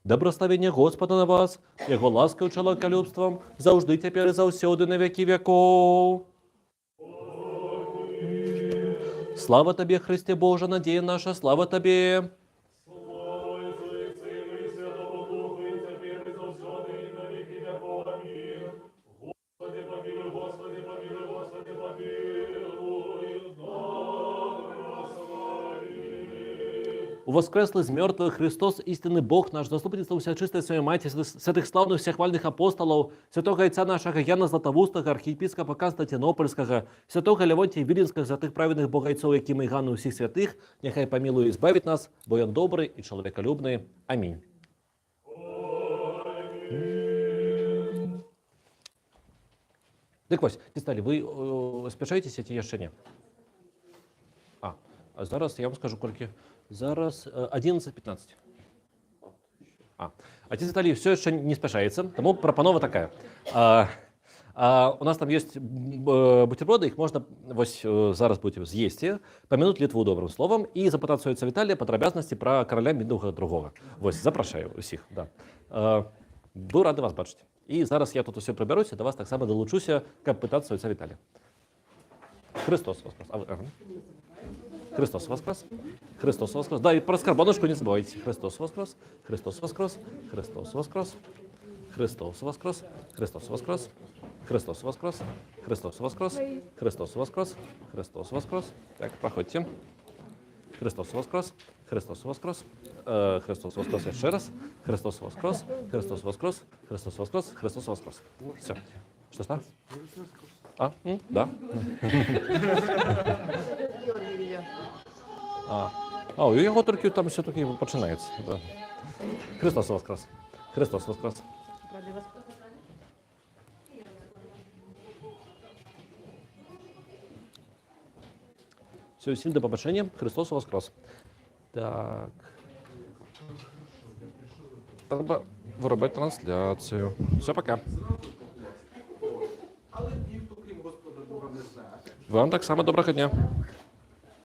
Доброславення Господа на вас, Його ласкою чоловіколюбством, завжди тепер і заўсёды на веки веков. Слава Тобі, Христе Боже, надія наша, слава Тобі. Воскреслый из мертвых Христос, истинный Бог наш, заступница всячистой Своей Матери, святых славных всехвальных апостолов, святого Отца нашего Яна Златоустого, архиепископа Константинопольского, святого Левонтия Виленского, святых праведных богайцов, Якима и Ганну всех святых, нехай помилует и избавит нас, бо Он добрый и человеколюбный. Аминь. Так ось, Дісталі, ви спішаєтеся ці ще ні? А зараз я вам скажу, кольки. Зараз 11:15. Отец Виталий все еще не спешается, тому пропанова такая. У нас там є бутерброди, їх можна ось зараз будете з'їсти, помянути Литву добрим словом і запитати отця Віталія по обов'язності про короля Мідного II. Ось, запрошую усіх. Да. Буду радий вас бачити. І зараз я тут усе приберуся, до вас так само долучуся, як питатися отця Віталія. Христос воскрес. Христос воскрес. Христос воскрес. Да, и про скорбонушку не забывайте. Христос воскрес. Христос воскрес. Христос воскрес. Христос воскрес. Христос воскрес. Христос воскрес. Христос воскрес. Христос воскрес. Христос воскрес. Так, проходите. Христос воскрес. Христос воскрес. Христос воскрес еще раз. Христос воскрес. Христос воскрес. Христос воскрес. Христос воскрес. Все. Что? Да. У його тільки там все-таки починається. Да. Христос воскрес. Христос воскрес. Все, всім до побачення. Христос воскрес. Так. Треба виробити трансляцію. Все, пока. Але ніхто, крім Господа Бога, не знає. Вам так само доброго дня.